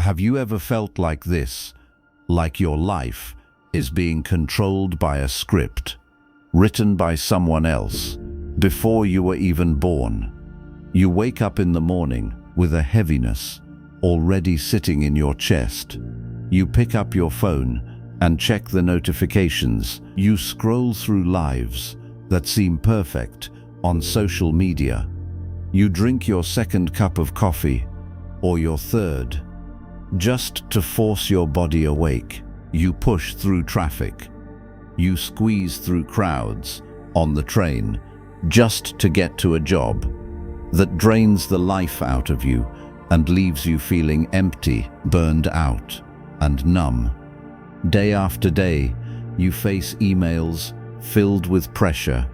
Have you ever felt like this? Like your life is being controlled by a script, written by someone else, before you were even born? You wake up in the morning with a heaviness already sitting in your chest. You pick up your phone and check the notifications. You scroll through lives that seem perfect on social media. You drink your second cup of coffee, or your third, just to force your body awake. You push through traffic. You squeeze through crowds on the train just to get to a job that drains the life out of you and leaves you feeling empty, burned out, and numb. Day after day, you face emails filled with pressure.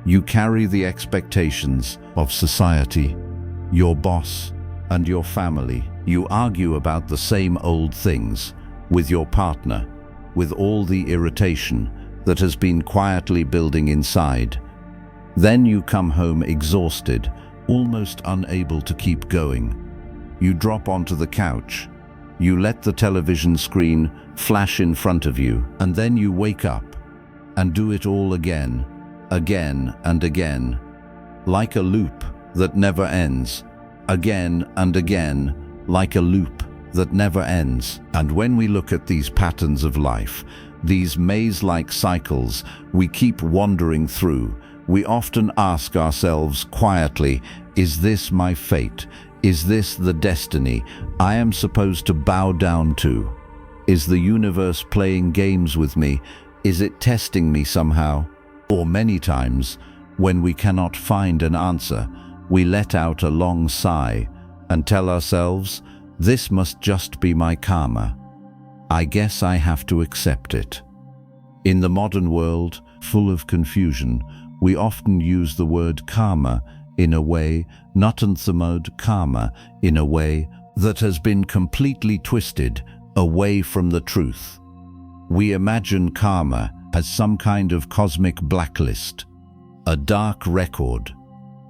You carry the expectations of society, your boss, and your family. You argue about the same old things with your partner, with all the irritation that has been quietly building inside. Then you come home exhausted, almost unable to keep going. You drop onto the couch. You let the television screen flash in front of you, and then you wake up and do it all again and again, like a loop that never ends, again and again, like a loop that never ends. And when we look at these patterns of life, these maze-like cycles we keep wandering through, we often ask ourselves quietly, is this my fate? Is this the destiny I am supposed to bow down to? Is the universe playing games with me? Is it testing me somehow? Or many times, when we cannot find an answer, we let out a long sigh and tell ourselves, this must just be my karma. I guess I have to accept it. In the modern world, full of confusion, we often use the word karma in a way, Natansamod karma, in a way that has been completely twisted away from the truth. We imagine karma as some kind of cosmic blacklist, a dark record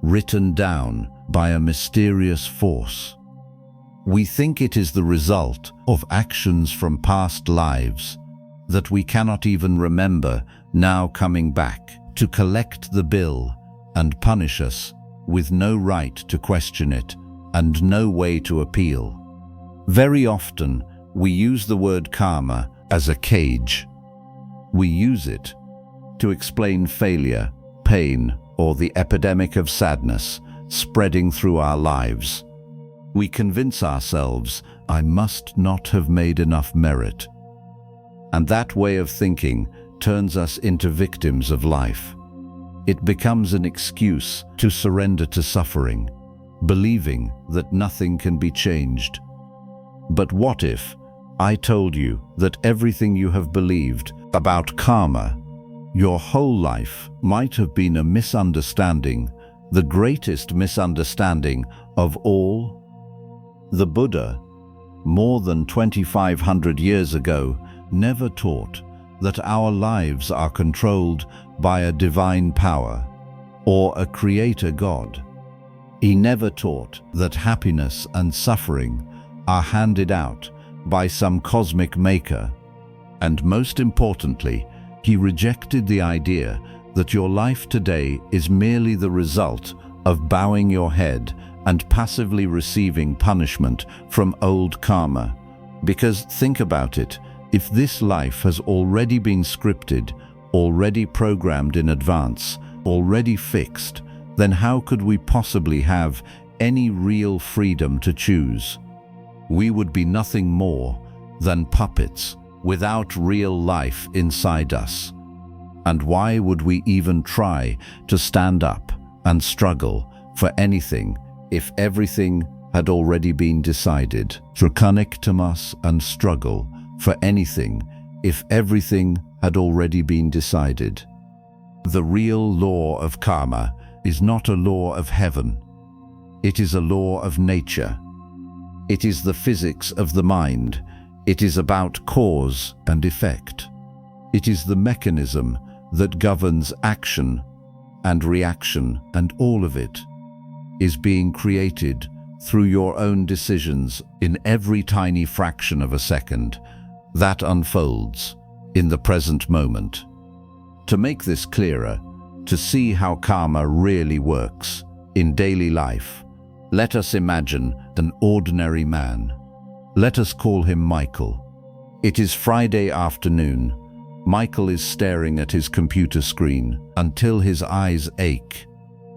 written down by a mysterious force. We think it is the result of actions from past lives that we cannot even remember now coming back to collect the bill and punish us with no right to question it and no way to appeal. Very often, we use the word karma as a cage. We use it to explain failure, pain, or the epidemic of sadness spreading through our lives. We convince ourselves, I must not have made enough merit. And that way of thinking turns us into victims of life. It becomes an excuse to surrender to suffering, believing that nothing can be changed. But what if I told you that everything you have believed about karma, your whole life, might have been a misunderstanding, the greatest misunderstanding of all? The Buddha, more than 2,500 years ago, never taught that our lives are controlled by a divine power or a creator God. He never taught that happiness and suffering are handed out by some cosmic maker. And most importantly, he rejected the idea that your life today is merely the result of bowing your head and passively receiving punishment from old karma. Because think about it, if this life has already been scripted, already programmed in advance, already fixed, then how could we possibly have any real freedom to choose? We would be nothing more than puppets without real life inside us. And why would we even try to stand up and struggle for anything if everything had already been decided? Draconictamus and struggle for anything if everything had already been decided. The real law of karma is not a law of heaven. It is a law of nature. It is the physics of the mind. It is about cause and effect. It is the mechanism that governs action and reaction, and all of it is being created through your own decisions in every tiny fraction of a second that unfolds in the present moment. To make this clearer, to see how karma really works in daily life, let us imagine an ordinary man. Let us call him Michael. It is Friday afternoon. Michael is staring at his computer screen until his eyes ache.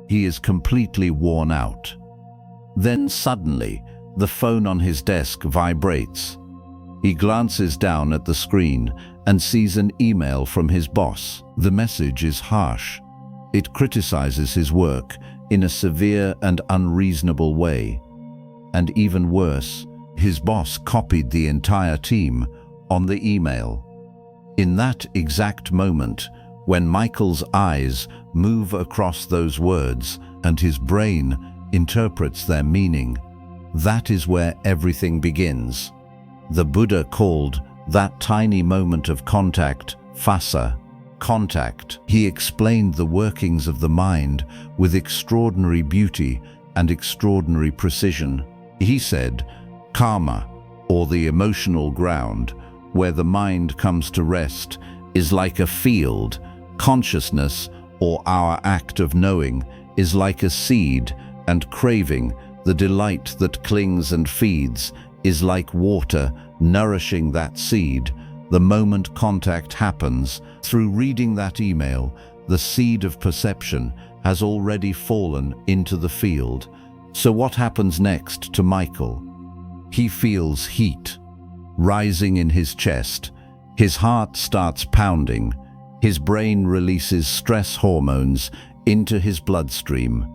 He is completely worn out. Then suddenly, the phone on his desk vibrates. He glances down at the screen and sees an email from his boss. The message is harsh. It criticizes his work in a severe and unreasonable way. And even worse, his boss copied the entire team on the email. In that exact moment, when Michael's eyes move across those words and his brain interprets their meaning, that is where everything begins. The Buddha called that tiny moment of contact phassa, contact. He explained the workings of the mind with extraordinary beauty and extraordinary precision. He said, karma, or the emotional ground, where the mind comes to rest, is like a field. Consciousness, or our act of knowing, is like a seed, and craving, the delight that clings and feeds, is like water nourishing that seed. The moment contact happens, through reading that email, the seed of perception has already fallen into the field. So what happens next to Michael? He feels heat rising in his chest. His heart starts pounding. His brain releases stress hormones into his bloodstream.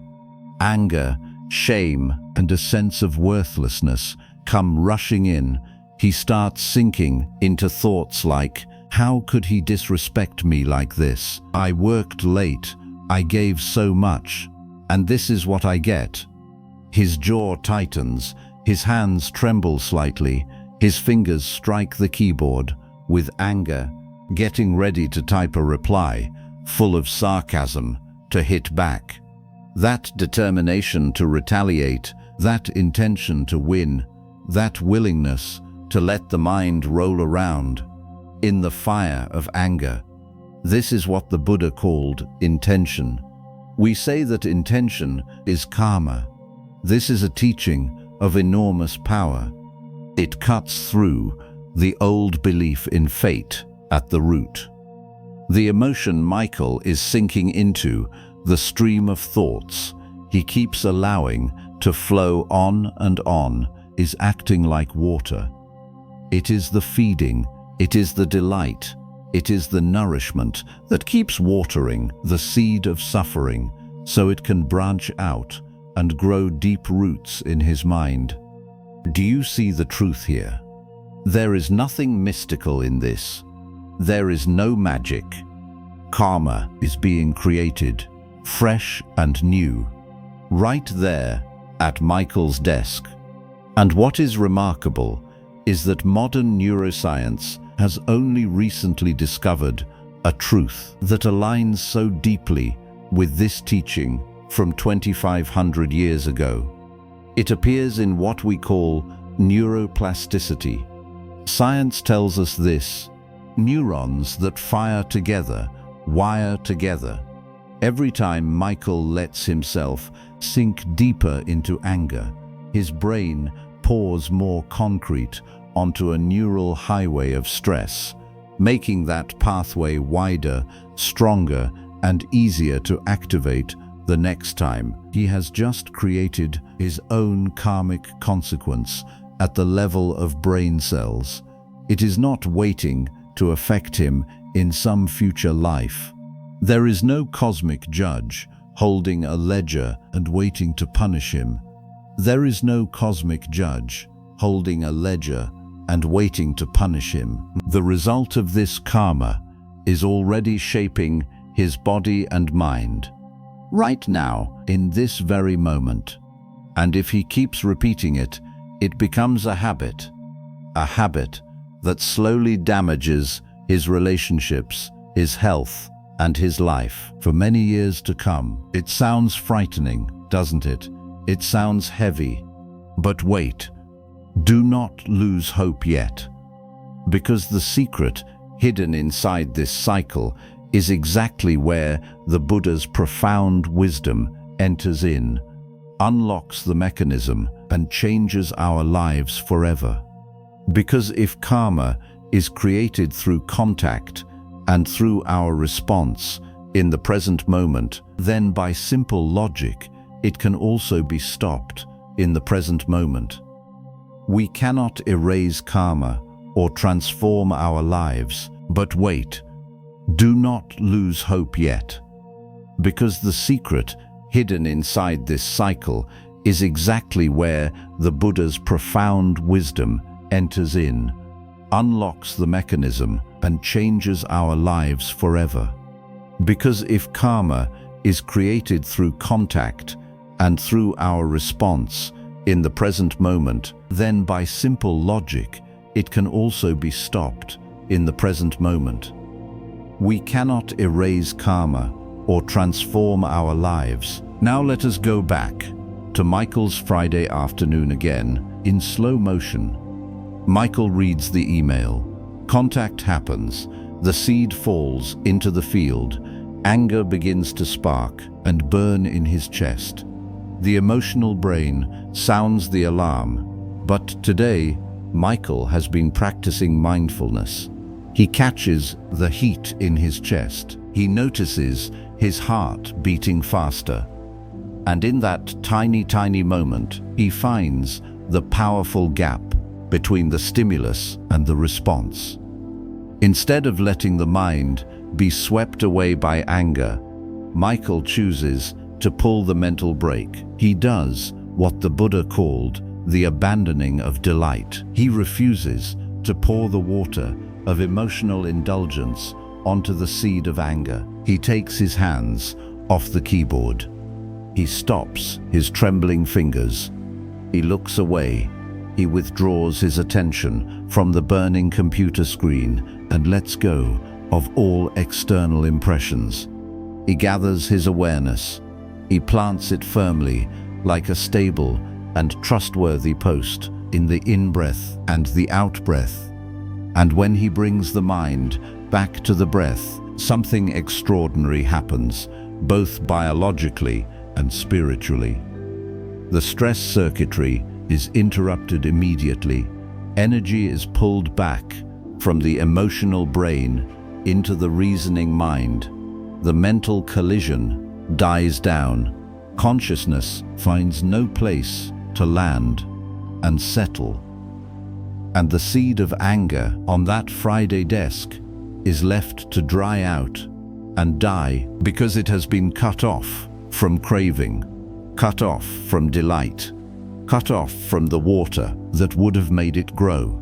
Anger, shame, and a sense of worthlessness come rushing in. He starts sinking into thoughts like, how could he disrespect me like this? I worked late, I gave so much, and this is what I get. His jaw tightens, his hands tremble slightly, his fingers strike the keyboard with anger, getting ready to type a reply, full of sarcasm, to hit back. That determination to retaliate, that intention to win, that willingness to let the mind roll around in the fire of anger. This is what the Buddha called intention. We say that intention is karma. This is a teaching of enormous power. It cuts through the old belief in fate at the root. The emotion Michael is sinking into, the stream of thoughts he keeps allowing to flow on and on, is acting like water. It is the feeding, it is the delight, it is the nourishment that keeps watering the seed of suffering so it can branch out and grow deep roots in his mind. Do you see the truth here? There is nothing mystical in this. There is no magic. Karma is being created, fresh and new, right there at Michael's desk. And what is remarkable is that modern neuroscience has only recently discovered a truth that aligns so deeply with this teaching from 2,500 years ago. It appears in what we call neuroplasticity. Science tells us this: neurons that fire together wire together. Every time Michael lets himself sink deeper into anger, his brain pours more concrete onto a neural highway of stress, making that pathway wider, stronger, and easier to activate the next time. He has just created his own karmic consequence at the level of brain cells. It is not waiting to affect him in some future life. There is no cosmic judge holding a ledger and waiting to punish him. There is no cosmic judge holding a ledger and waiting to punish him. The result of this karma is already shaping his body and mind, right now, in this very moment. And if he keeps repeating it, it becomes a habit that slowly damages his relationships, his health, and his life for many years to come. It sounds frightening, doesn't it? It sounds heavy. But wait, do not lose hope yet, because the secret hidden inside this cycle is exactly where the Buddha's profound wisdom enters in, unlocks the mechanism, and changes our lives forever. Because if karma is created through contact and through our response in the present moment, then by simple logic, it can also be stopped in the present moment. We cannot erase karma or transform our lives, but wait, do not lose hope yet, because the secret hidden inside this cycle is exactly where the Buddha's profound wisdom enters in, unlocks the mechanism, and changes our lives forever. Because if karma is created through contact and through our response in the present moment, then by simple logic, it can also be stopped in the present moment. We cannot erase karma or transform our lives. Now let us go back to Michael's Friday afternoon again in slow motion. Michael reads the email. Contact happens. The seed falls into the field. Anger begins to spark and burn in his chest. The emotional brain sounds the alarm. But today, Michael has been practicing mindfulness. He catches the heat in his chest. He notices his heart beating faster. And in that tiny moment, he finds the powerful gap between the stimulus and the response. Instead of letting the mind be swept away by anger, Michael chooses to pull the mental brake. He does what the Buddha called the abandoning of delight. He refuses to pour the water of emotional indulgence onto the seed of anger. He takes his hands off the keyboard. He stops his trembling fingers. He looks away. He withdraws his attention from the burning computer screen and lets go of all external impressions. He gathers his awareness. He plants it firmly, like a stable and trustworthy post, in the in-breath and the out-breath. And when he brings the mind back to the breath, something extraordinary happens, both biologically and spiritually. The stress circuitry is interrupted immediately. Energy is pulled back from the emotional brain into the reasoning mind. The mental collision dies down. Consciousness finds no place to land and settle. And the seed of anger on that Friday desk is left to dry out and die because it has been cut off from craving, cut off from delight, cut off from the water that would have made it grow.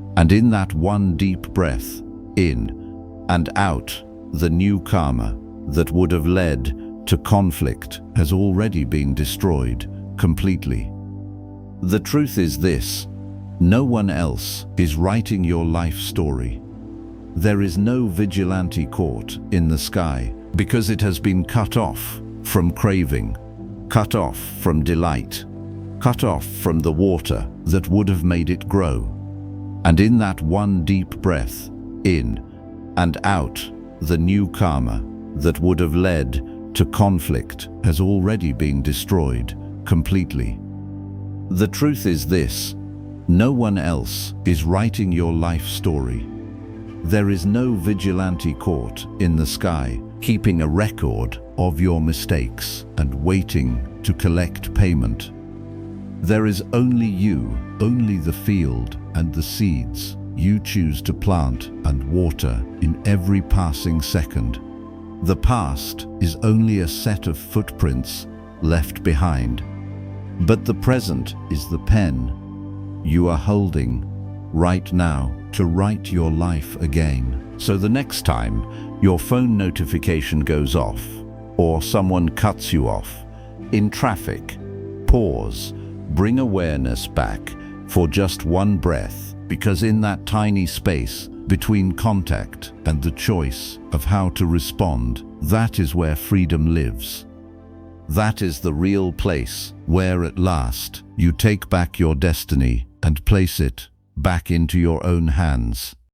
And in that one deep breath, in and out, the new karma that would have led to conflict has already been destroyed completely. The truth is this: no one else is writing your life story. There is no vigilante court in the sky, because it has been cut off from craving, cut off from delight, cut off from the water that would have made it grow. And in that one deep breath, in and out, the new karma that would have led to conflict has already been destroyed completely. The truth is this: no one else is writing your life story. There is no vigilante court in the sky keeping a record of your mistakes and waiting to collect payment. There is only you, only the field and the seeds you choose to plant and water in every passing second. The past is only a set of footprints left behind, but the present is the pen you are holding right now to write your life again. So the next time your phone notification goes off or someone cuts you off in traffic, pause, bring awareness back for just one breath, because in that tiny space between contact and the choice of how to respond, that is where freedom lives. That is the real place where at last you take back your destiny and place it back into your own hands.